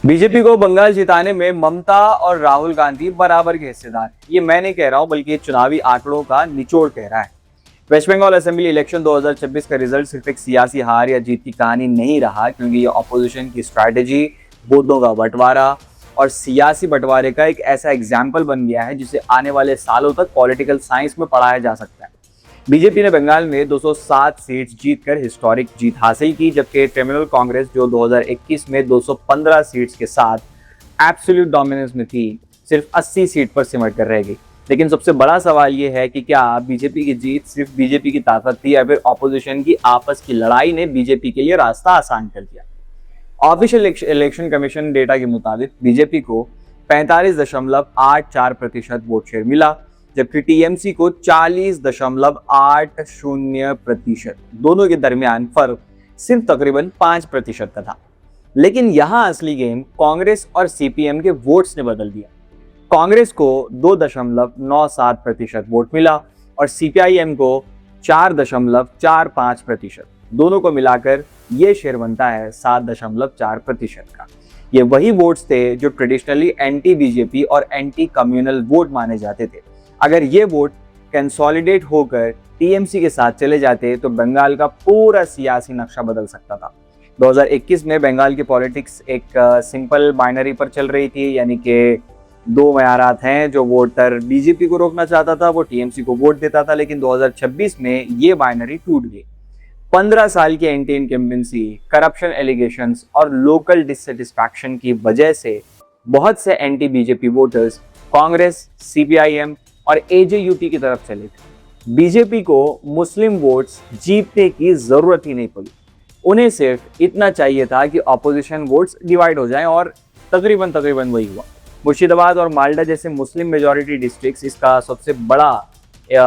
BJP को बंगाल जिताने में ममता और राहुल गांधी बराबर के हिस्सेदार। ये मैं नहीं कह रहा हूं, बल्कि चुनावी आंकड़ों का निचोड़ कह रहा है। वेस्ट बंगाल असेंबली इलेक्शन 2026 का रिजल्ट सिर्फ एक सियासी हार या जीत की कहानी नहीं रहा, क्योंकि ये ऑपोजिशन की स्ट्रैटेजी, वोटों का बंटवारा और सियासी बंटवारे का एक ऐसा एग्जाम्पल बन गया है जिसे आने वाले सालों तक पॉलिटिकल साइंस में पढ़ाया जा सकता है। बीजेपी ने बंगाल में 207 सीट्स जीतकर हिस्टोरिक जीत हासिल की, जबकि तृणमूल कांग्रेस जो 2021 में 215 सीट्स के साथ एब्सोल्यूट डोमिनेंस में थी, सिर्फ 80 सीट पर सिमट कर रह गई। लेकिन सबसे बड़ा सवाल ये है कि क्या बीजेपी की जीत सिर्फ बीजेपी की ताकत थी या फिर ऑपोजिशन की आपस की लड़ाई ने बीजेपी के लिए रास्ता आसान कर दिया। ऑफिशियल इलेक्शन कमीशन डेटा के मुताबिक बीजेपी को 45.84% वोट शेयर मिला, जबकि टीएमसी को 40.80%। दोनों के दरमियान फर्क सिर्फ तकरीबन 5% का था। लेकिन यहां असली गेम कांग्रेस और सीपीएम के वोट्स ने बदल दिया। कांग्रेस को 2.97% वोट मिला और सीपीआईएम को 4.45%। दोनों को मिलाकर ये शेयर बनता है 7.4% का। ये वही वोट्स थे जो ट्रेडिशनली एंटी बीजेपी और एंटी कम्युनल वोट माने जाते थे। अगर ये वोट कंसोलिडेट होकर टीएमसी के साथ चले जाते तो बंगाल का पूरा सियासी नक्शा बदल सकता था। 2021 में बंगाल की पॉलिटिक्स एक सिंपल बाइनरी पर चल रही थी, यानी कि दो मयारात हैं। जो वोटर बीजेपी को रोकना चाहता था वो टीएमसी को वोट देता था, लेकिन 2026 में ये बाइनरी टूट गई। 15 साल की एंटी इनकम्बेंसी, करप्शन एलिगेशंस और लोकल डिससेटिस्फैक्शन की वजह से बहुत से anti BJP voters Congress, CPIM और एजेयूटी की तरफ चले थे। बीजेपी को मुस्लिम वोट्स जीतने की जरूरत ही नहीं पड़ी। उन्हें सिर्फ इतना चाहिए था कि ऑपोजिशन वोट्स डिवाइड हो जाएं, और तकरीबन वही हुआ। मुर्शिदाबाद और मालदा जैसे मुस्लिम मेजॉरिटी डिस्ट्रिक्ट्स इसका सबसे बड़ा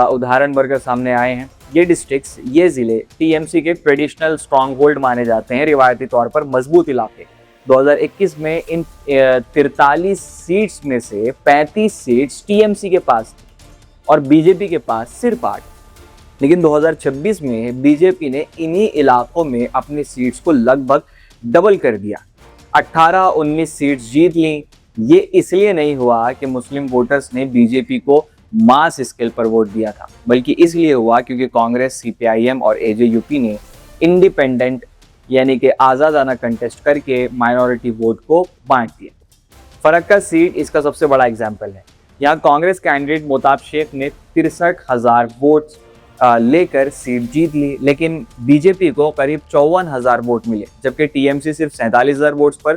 उदाहरण बनकर सामने आए हैं। ये डिस्ट्रिक्ट्स, ये जिले टीएमसी के ट्रेडिशनल स्ट्रॉन्ग होल्ड माने जाते हैं, रिवायती तौर पर मजबूत इलाके। 2021 में इन 43 सीट्स में से 35 सीट्स टीएमसी के पास थी और बीजेपी के पास सिर्फ 8। लेकिन 2026 में बीजेपी ने इन्हीं इलाकों में अपनी सीट्स को लगभग डबल कर दिया। 18-19 सीट्स जीत ली। ये इसलिए नहीं हुआ कि मुस्लिम वोटर्स ने बीजेपी को मास स्केल पर वोट दिया था, बल्कि इसलिए हुआ क्योंकि कांग्रेस, सीपीआईएम और एजेयूपी ने इंडिपेंडेंट यानी कि आज़ादाना कंटेस्ट करके माइनॉरिटी वोट को बांट दिया। फर्क का सीट इसका सबसे बड़ा एग्जाम्पल है। यहाँ कांग्रेस कैंडिडेट मोताब शेख ने 63,000 वोट लेकर सीट जीत ली, लेकिन बीजेपी को करीब 54,000 वोट मिले, जबकि टीएमसी सिर्फ 47,000 वोट्स पर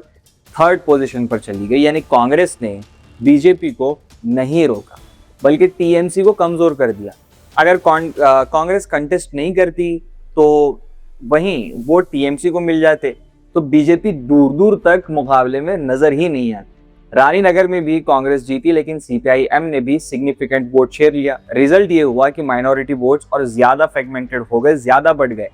थर्ड पोजीशन पर चली गई। यानी कांग्रेस ने बीजेपी को नहीं रोका, बल्कि टीएमसी को कमजोर कर दिया। अगर कांग्रेस कंटेस्ट नहीं करती तो वहीं वोट टीएमसी को मिल जाते, तो बीजेपी दूर दूर तक मुकाबले में नजर ही नहीं आती। रानीनगर में भी कांग्रेस जीती, लेकिन सीपीआईएम ने भी सिग्निफिकेंट वोट शेयर लिया। रिजल्ट ये हुआ कि माइनॉरिटी वोट्स और ज्यादा फ्रेगमेंटेड हो गए, ज्यादा बढ़ गए।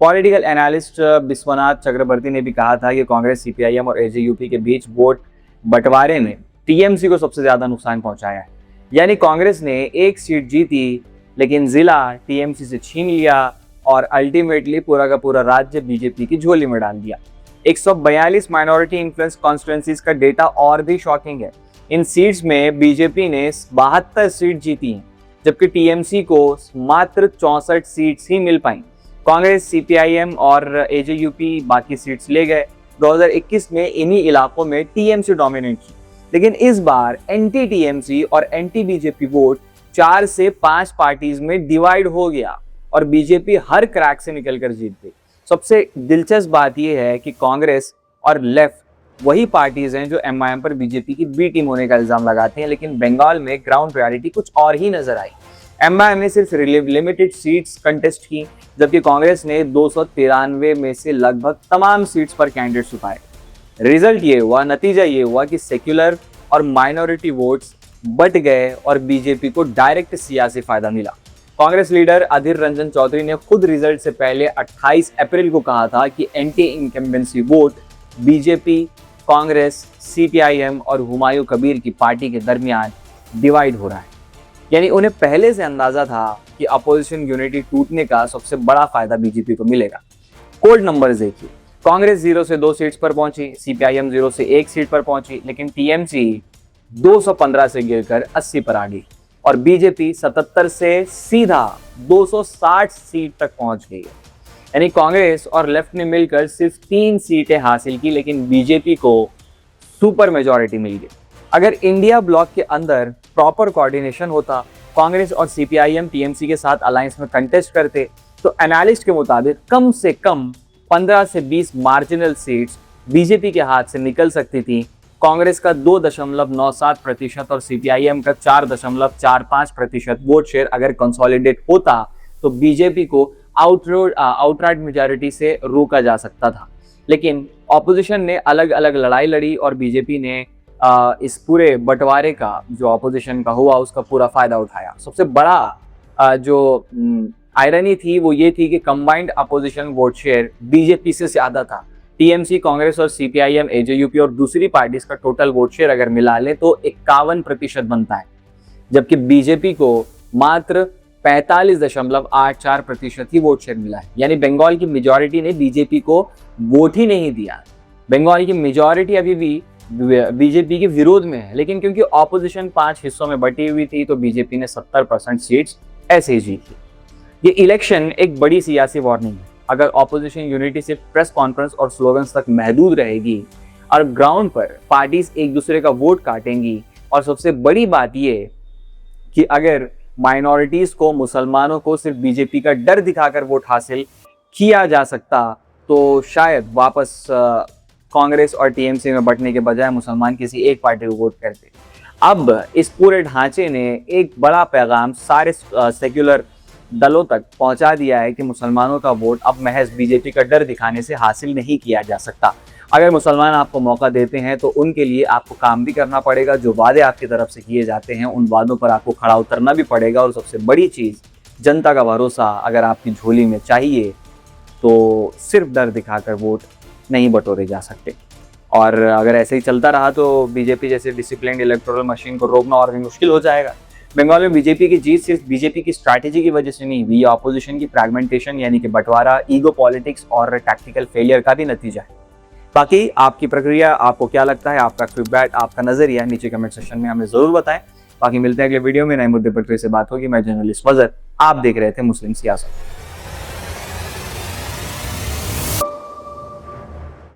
पॉलिटिकल एनालिस्ट विश्वनाथ चक्रवर्ती ने भी कहा था कि कांग्रेस, सीपीआईएम और एजेयूपी के बीच वोट बंटवारे ने टीएमसी को सबसे ज्यादा नुकसान पहुंचाया है। यानी कांग्रेस ने एक सीट जीती, लेकिन जिला टीएमसी से छीन लिया और अल्टीमेटली पूरा का पूरा राज्य बीजेपी की झोली में डाल दिया। 142 माइनॉरिटी इन्फ्लुएंस कॉन्स्टिट्यूएंसीज का डेटा और भी शॉकिंग है। इन सीट्स में बीजेपी ने 72 सीट जीती हैं, जबकि टीएमसी को मात्र 64 सीट्स ही मिल पाई। कांग्रेस, सीपीआईएम और एजेयूपी बाकी सीट्स ले गए। 2021 में इन्हीं इलाकों में टीएमसी डोमिनेट की, लेकिन इस बार एंटी टीएमसी और एंटी बीजेपी वोट 4 से 5 पार्टीज में डिवाइड हो गया और बीजेपी हर क्रैक से निकलकर जीत गई। सबसे दिलचस्प बात यह है कि कांग्रेस और लेफ्ट वही पार्टीज हैं जो एमआईएम पर बीजेपी की बी टीम होने का इल्जाम लगाते हैं, लेकिन बंगाल में ग्राउंड रियलिटी कुछ और ही नजर आई। एमआईएम ने सिर्फ लिमिटेड सीट्स कंटेस्ट की, जबकि कांग्रेस ने 293 में से लगभग तमाम सीट्स पर कैंडिडेट्स उठाए। रिजल्ट ये हुआ, नतीजा ये हुआ कि सेक्युलर और माइनॉरिटी वोट्स बट गए और बीजेपी को डायरेक्ट सियासी फायदा मिला। कांग्रेस लीडर अधीर रंजन चौधरी ने खुद रिजल्ट से पहले 28 अप्रैल को कहा था कि anti incumbency vote BJP, Congress, CPIM और हुमायूं कबीर की पार्टी के दरमियान डिवाइड हो रहा है। यानी उन्हें पहले से अंदाजा था कि अपोजिशन यूनिटी टूटने का सबसे बड़ा फायदा बीजेपी को मिलेगा। कोड नंबर्स देखिए, कांग्रेस 0 से 2 सीट्स पर पहुंची, सीपीआईएम 0 से 1 सीट पर पहुंची, लेकिन टीएमसी 215 से गिरकर 80 पर आ गई और बीजेपी 77 से सीधा 260 सीट तक पहुंच गई है। यानी कांग्रेस और लेफ्ट ने मिलकर सिर्फ 3 सीटें हासिल की, लेकिन बीजेपी को सुपर मेजॉरिटी मिल गई। अगर इंडिया ब्लॉक के अंदर प्रॉपर कोऑर्डिनेशन होता, कांग्रेस और सीपीआईएम टीएमसी के साथ अलायंस में कंटेस्ट करते, तो एनालिस्ट के मुताबिक कम से कम 15 से 20 मार्जिनल सीट्स बीजेपी के हाथ से निकल सकती थी। कांग्रेस का 2.97% और सीपीआईएम का 4.45% वोट शेयर अगर कंसोलिडेट होता तो बीजेपी को आउटराइट मेजॉरिटी से रोका जा सकता था। लेकिन ऑपोजिशन ने अलग अलग लड़ाई लड़ी और बीजेपी ने इस पूरे बंटवारे का जो ऑपोजिशन का हुआ उसका पूरा फायदा उठाया। सबसे बड़ा जो आयरनी थी वो ये थी कि combined opposition vote share BJP से ज्यादा था। टीएमसी, कांग्रेस और सीपीआईएम, एजेयूपी और दूसरी पार्टीज का टोटल वोट शेयर अगर मिला ले तो 51% बनता है, जबकि बीजेपी को मात्र 45.84% ही वोट शेयर मिला है। यानी बंगाल की मेजॉरिटी ने बीजेपी को वोट ही नहीं दिया। बंगाल की मेजॉरिटी अभी भी बीजेपी के विरोध में है, लेकिन क्योंकि ऑपोजिशन 5 हिस्सों में बटी हुई थी तो बीजेपी ने 70% सीट्स ऐसे ही जीती। ये इलेक्शन एक बड़ी सियासी वार्निंग है। अगर ऑपोजिशन यूनिटी सिर्फ प्रेस कॉन्फ्रेंस और स्लोगन्स तक महदूद रहेगी और ग्राउंड पर पार्टीज एक दूसरे का वोट काटेंगी, और सबसे बड़ी बात ये कि अगर माइनॉरिटीज को, मुसलमानों को सिर्फ बीजेपी का डर दिखाकर वोट हासिल किया जा सकता तो शायद वापस कांग्रेस और टीएमसी में बंटने के बजाय मुसलमान किसी एक पार्टी को वोट करते। अब इस पूरे ढांचे ने एक बड़ा पैगाम सारे सेक्युलर दलों तक पहुंचा दिया है कि मुसलमानों का वोट अब महज बीजेपी का डर दिखाने से हासिल नहीं किया जा सकता। अगर मुसलमान आपको मौका देते हैं तो उनके लिए आपको काम भी करना पड़ेगा। जो वादे आपकी तरफ से किए जाते हैं उन वादों पर आपको खड़ा उतरना भी पड़ेगा। और सबसे बड़ी चीज़, जनता का भरोसा अगर आपकी झोली में चाहिए तो सिर्फ डर दिखाकर वोट नहीं बटोरे जा सकते। और अगर ऐसे ही चलता रहा तो बीजेपी जैसे डिसिप्लिन्ड इलेक्टोरल मशीन को रोकना और भी मुश्किल हो जाएगा। बंगाल में बीजेपी की जीत सिर्फ बीजेपी की स्ट्रैटेजी की वजह से नहीं हुई, ऑपोजिशन की फ्रैगमेंटेशन यानी कि बंटवारा, ईगो पॉलिटिक्स और टैक्टिकल फेलियर का भी नतीजा है। बाकी आपकी प्रक्रिया, आपको क्या लगता है, आपका फीडबैक, आपका नजरिया नीचे कमेंट सेक्शन में हमें जरूर बताएं। बाकी मिलते हैं अगले वीडियो में नए मुद्दे पर फिर से बात होगी। मैं जर्नलिस्ट फजर, आप देख रहे थे मुस्लिम सियासत।